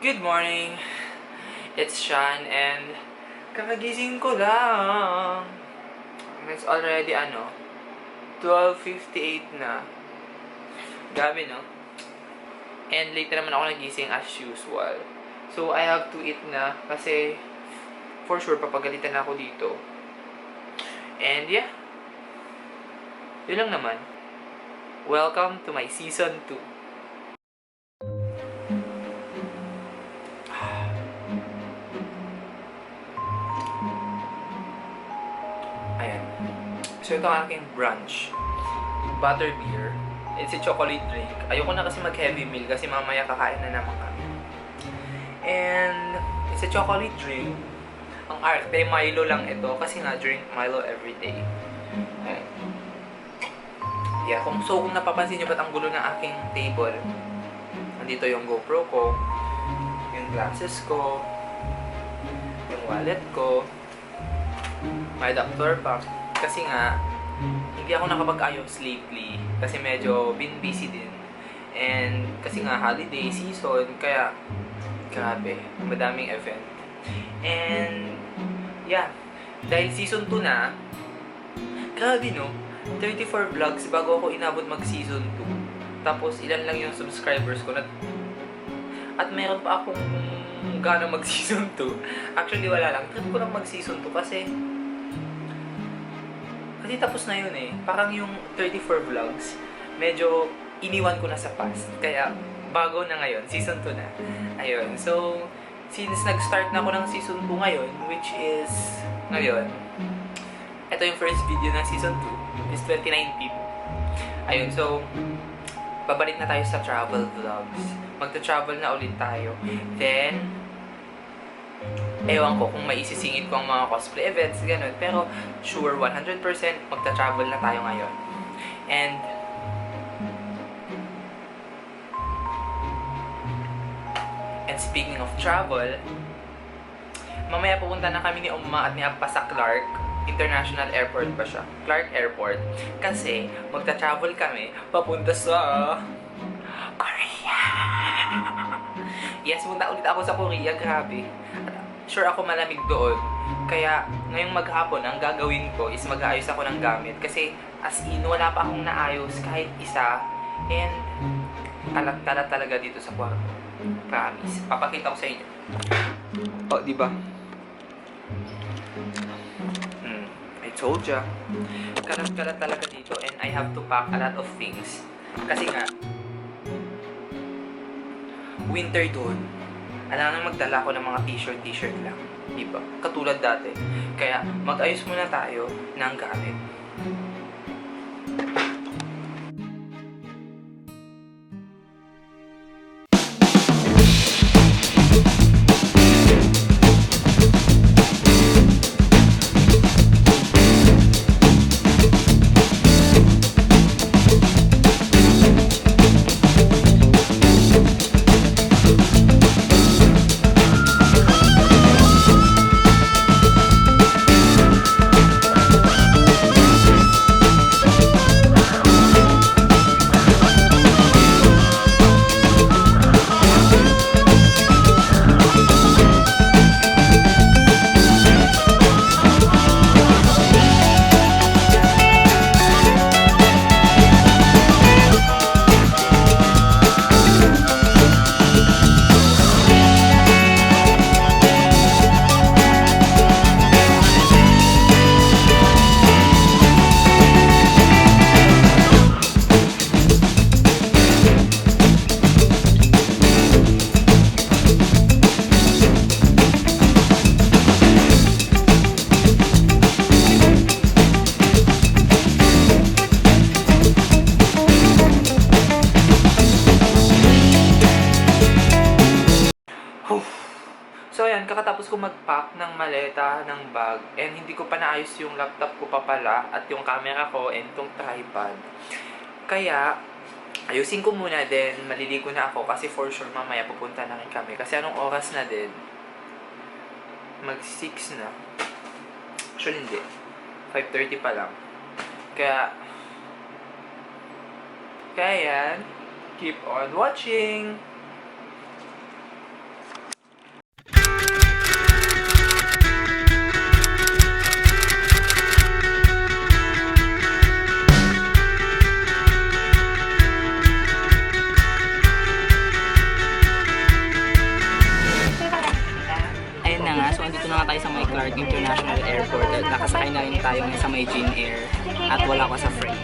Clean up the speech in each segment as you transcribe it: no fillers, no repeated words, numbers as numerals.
Good morning! It's Shan and kakagising ko lang. It's already 12:58 na. Gabi, no? And late naman ako nagising as usual. So I have to eat na kasi for sure papagalitan na ako dito. And yeah. Yun lang naman. Welcome to my season 2. Ayan. So ito ang aking brunch. Butterbeer. It's a chocolate drink. Ayoko na kasi mag-heavy meal kasi mamaya kakain na naman kami. And it's a chocolate drink. Ang arte, Milo lang ito kasi nga drink Milo everyday. Ayan. Yeah, kung napapansin nyo ba't ang gulo ng aking table, nandito yung GoPro ko, yung glasses ko, yung wallet ko, my doctor pack. Kasi nga, hindi ako nakapag-ayos lately kasi medyo been busy din. And kasi nga holiday season, kaya grabe, madaming event. And yeah, dahil season 2 na, grabe no, 34 vlogs bago ako inabot mag season 2. Tapos ilan lang yung subscribers ko at meron pa akong gana mag season 2. Actually wala lang, trip ko lang mag season 2 kasi tapos na yun eh. Parang yung 34 vlogs, medyo iniwan ko na sa past. Kaya bago na ngayon, season 2 na. Ayun, so since nag-start na ako ng season 2 ngayon, which is ngayon, ito yung first video ng season 2, is 29 people. Ayun, so babalik na tayo sa travel vlogs. Magta-travel na ulit tayo. Then ewan ko kung maisisingit ko ang mga cosplay events, ganun. Pero sure, 100% magta-travel na tayo ngayon. And speaking of travel, mamaya pupunta na kami ni Uma at ni Appa sa Clark International Airport ba siya? Clark Airport. Kasi magta-travel kami papunta sa Korea. Yes, punta ulit ako sa Korea. Grabe. At sure ako malamig doon. Kaya ngayong maghapon, ang gagawin ko is mag-aayos ako ng gamit. Kasi as in, wala pa akong naayos kahit isa. And kalat-kalat talaga dito sa kwarto. Promise. Papakita ko sa inyo. Oh, diba? I told ya. Kalat-kalat talaga dito and I have to pack a lot of things. Kasi nga, winter doon. Alam na magdala ko ng mga t-shirt lang. Diba? Katulad dati. Kaya mag-ayos muna tayo ng gamit. kakatapos ko mag-pack ng maleta, ng bag, and hindi ko pa naayos yung laptop ko pa pala, at yung camera ko, and itong tripod. Kaya, ayusin ko muna din, maliligo na ako, kasi for sure mamaya pupunta na rin kami. Kasi anong oras na din? Mag-6 na. Actually hindi. 5:30 pa lang. Kaya yan, keep on watching! Ayun na nga, so andito na nga tayo sa may Clark International Airport at nakasakay na rin tayo ngayon sa may Jane Air at wala ko sa freight.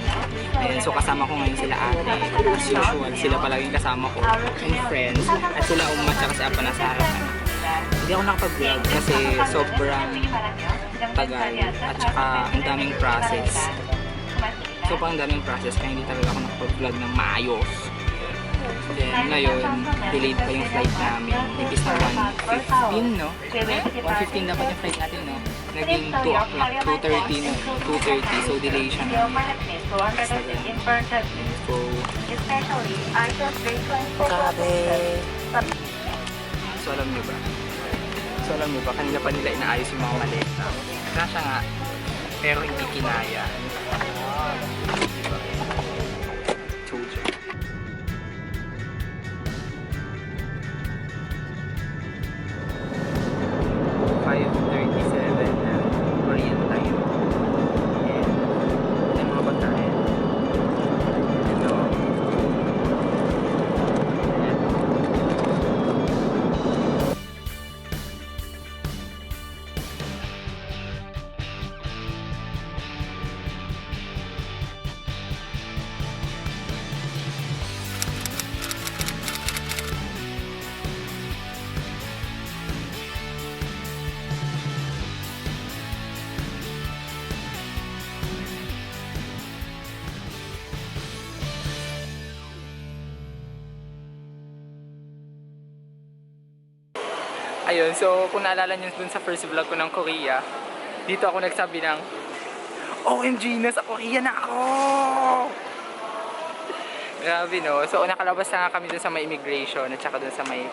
Ayun, so kasama ko ngayon sila ate. As usual, sila palaging kasama ko and friends. At sila umat siya kasi apa nasa harapan. Hindi ako nakapag-vlog kasi sobrang tagal at saka ang daming process. So pang daming process kaya hindi talaga ako nakapag-vlog ng maayos. Then ngayon, delayed pa yung flight namin. Imbis na 1:15, no? 1:15 dapat yung flight natin, no? Naging 2 o'clock, 2:30, no? 2:30, so delay siya namin. So, grabe. So alam nyo ba? Kanila pa nila inaayos yung mga maleta. Kasya nga, pero hindi kinaya. Told you. 5:37 na Korean time. And ito yung mga pagkain. Ito. Ayan. Ayun, so kung naalala nyo dun sa first vlog ko ng Korea, dito ako nagsabi ng OMG, nasa Korea na ako! Grabe, no? So nakalabas na nga kami dun sa may immigration at saka dun sa may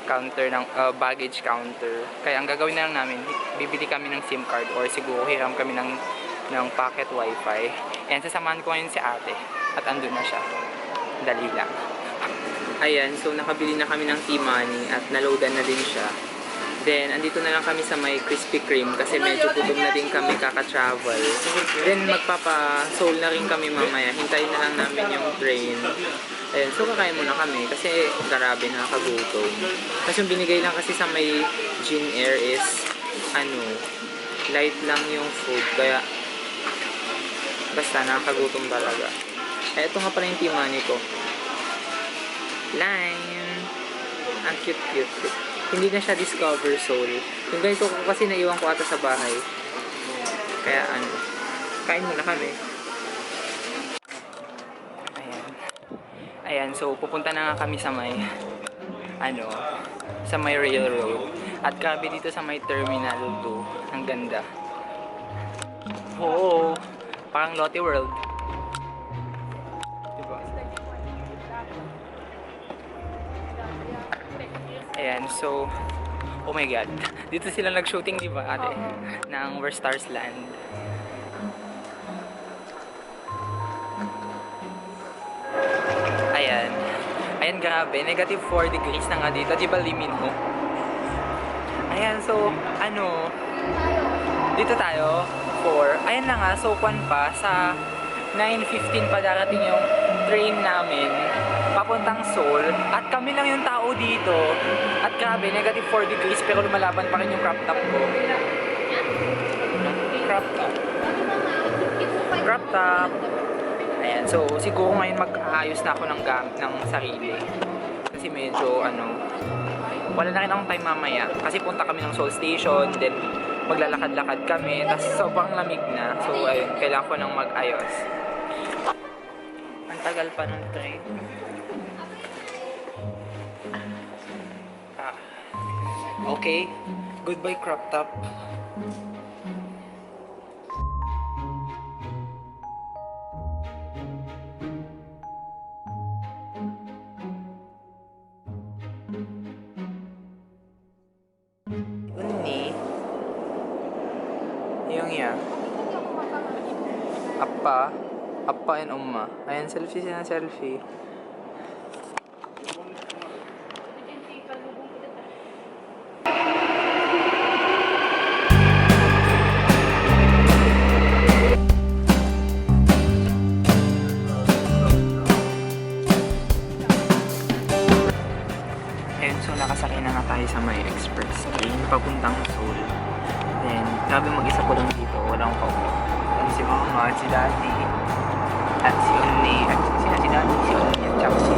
counter ng baggage counter. Kaya ang gagawin na lang namin, bibili kami ng SIM card or siguro hiram kami ng pocket wifi. And sasamahan ko ngayon si ate at andun na siya. Dali lang. Ayan, so nakabili na kami ng T-Money at naloadan na din siya. Then, andito na lang kami sa may Krispy Kreme kasi medyo gutom na din kami kaka-travel. Then, magpapa-soul na rin kami mamaya. Hintayin na lang namin yung train. Ayan, so kakain muna kami kasi grabe nakakagutom. Kasi yung binigay lang kasi sa may Jin Air is, light lang yung food. Kaya, basta nakakagutom talaga. Eh, ito nga pala yung T-Money ko. Lime! Ang cute. Hindi na siya Discover Soul. Yung ganito ko kasi naiwan ko ata sa bahay. Kaya kain muna kami. Ayan, so pupunta na nga kami sa may sa may railroad. At grabe dito sa may Terminal 2. Ang ganda. Oo, parang Lotte World. Diba? Ayan, so oh my god. Dito sila nag-shooting, di ba, ate? Ng Where Stars Land. Ayan, grabe. Negative 4 degrees na nga dito. Di ba, Liminho? Ayan, so, dito tayo, 4. Ayan na nga, so, kwan pa, sa 9:15 pa darating yung train namin, papuntang Seoul. At kami lang yung tao dito. At grabe, negative 4 degrees, pero lumalaban pa rin yung crop top ko. Crop top. Ayan, so siguro ngayon mag-aayos na ako ng gamit ng sarili. Kasi medyo wala na rin akong time mamaya. Kasi punta kami ng Seoul Station, then maglalakad-lakad kami, tapos sobrang lamig na. So ayun, kailangan ko nang mag-ayos. Ang tagal pa ng train. Okay. Goodbye crop top. Uni. Yung ya. Appa. Appa and umma. Ayan, selfie sila, selfie. Ayun, so nakasakay na nga tayo sa may express train papuntang Seoul. Then, grabe mag-isa ko lang dito, wala akong kaupo. Then, si mama, si daddy, at si Uni, at si daddy, si Uni, at saka si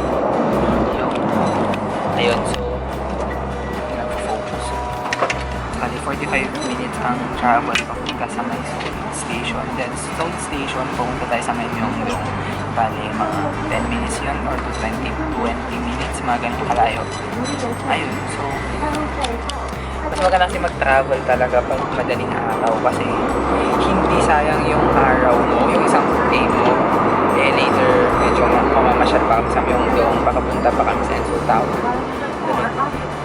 Yung. Ayun, so, nag-focus. Kali 45 minutes ang travel papunta sa may Seoul station. Then, Seoul station, pupunta tayo sa may Myeongdong. Bali, mga 10 minutes yun or to 20 minutes, mga ganito kalayo. Ayun, so, mas maganda kasi mag-travel talaga pag madaling araw kasi hindi sayang yung araw mo, yung isang day mo. Eh, later, medyo mamamasyal pa kami sa Myeongdong, pakapunta pa kami sa S2E1 Tower.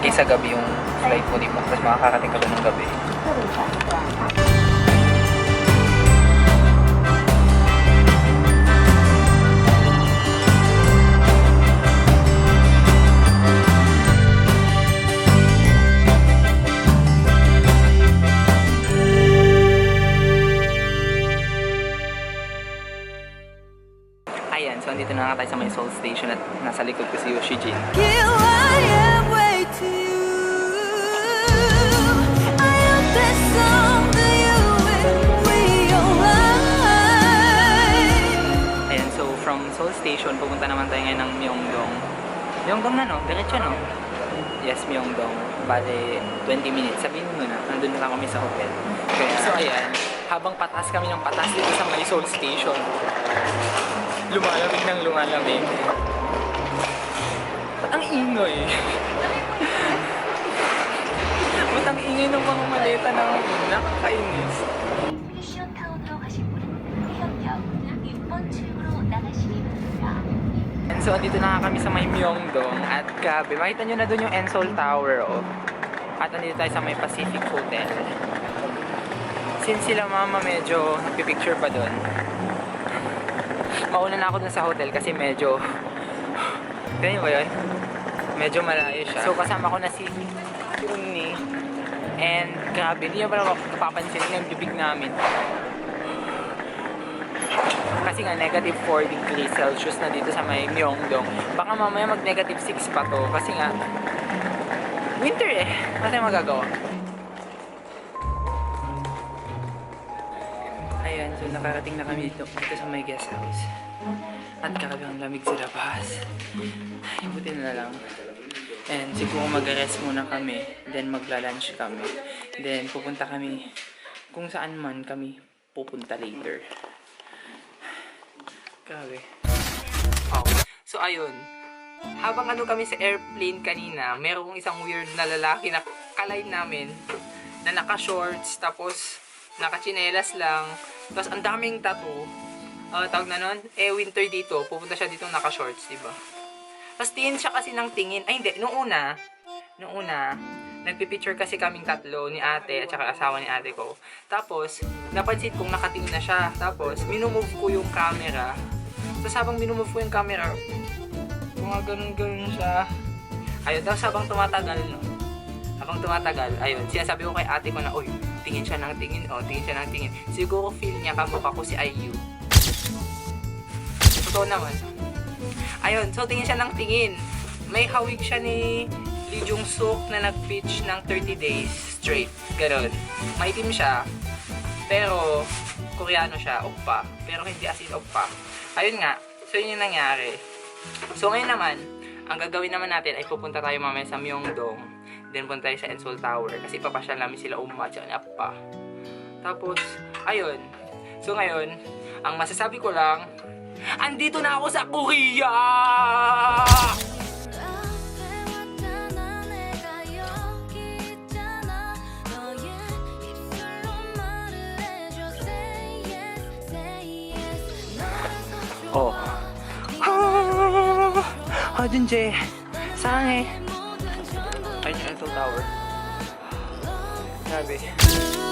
Kaysa gabi yung flight mo, di ba? Tapos makakarating ka ba ng gabi? Ayan, so andito na nga tayo sa may Seoul Station at nasa likod ko si Yoshijin. Ayan, so from Seoul Station, pupunta naman tayo ngayon ng Myeongdong. Myeongdong na no? Diretso no? Yes, Myeongdong. Bale, 20 minutes. Sabihin mo na, nandun na lang kami sa hotel. Okay, so ayan, habang patas kami ng patas dito sa may Seoul Station, lumalamig ng lumalamig. Ba't ang ingay? Ba't ang ingay ng mga maleta ng nakakainis? And so, andito na kami sa may Myeongdong at gabi, makita nyo na doon yung S2E1 Tower, oh. At andito tayo sa may Pacific Hotel. Since sila mama medyo nagpipicture pa doon, mauna na ako dun sa hotel kasi medyo ganyan ba yun? Medyo malayo siya. So kasama ko na si Uni and grabe, hindi niya pala mapapansin yung bibig namin kasi nga negative 4 degrees Celsius na dito sa may Myeongdong. Baka mamaya mag negative 6 pa to kasi nga winter eh. Ano tayo magagawa? Ayan, so nakarating na kami dito sa may guest house. At grabe ang lamig sa labas. Ay, buti na lang. And siguro mag-rest muna kami. Then magla-lunch kami. Then pupunta kami kung saan man kami pupunta later. Grabe. Oh. So ayun. Habang ano kami sa airplane kanina, merong isang weird na lalaki na kaline namin na naka-shorts tapos naka-chinelas lang. Tapos ang daming tattoo. Tawag na nun, winter dito. Pupunta siya dito naka-shorts, diba? Tapos tingin siya kasi ng tingin. Ay, hindi. Noong una, nagpipicture kasi kaming tatlo ni ate at saka asawa ni ate ko. Tapos, napansin kong nakatingin na siya. Tapos, minumove ko yung camera. Tapos, habang minumove ko yung camera, mga ganun-ganun siya. Ayun, tapos habang tumatagal, no? Habang tumatagal, ayun, sinasabi ko kay ate ko na, uy, tingin siya ng tingin, tingin siya ng tingin. Siguro feel niya kamukha ko si IU. Totoo naman. Ayun, so tingin siya ng tingin. May hawig siya ni Lee Jung-suk na nag-pitch ng 30 days straight. Ganon. Maitim siya. Pero, Koreano siya, oppa. Pero hindi as in oppa. Ayun nga. So, yun yung nangyari. So, ngayon naman, ang gagawin naman natin ay pupunta tayo mamaya sa Myeongdong. Then, punta tayo sa S2E1 Tower. Kasi papasyal namin sila umma at ni appa. Tapos, ayun. So, ngayon, ang masasabi ko lang, andito na ako sa Korea! Junje. Sange. Ayun yung Eiffel Tower. Grabe.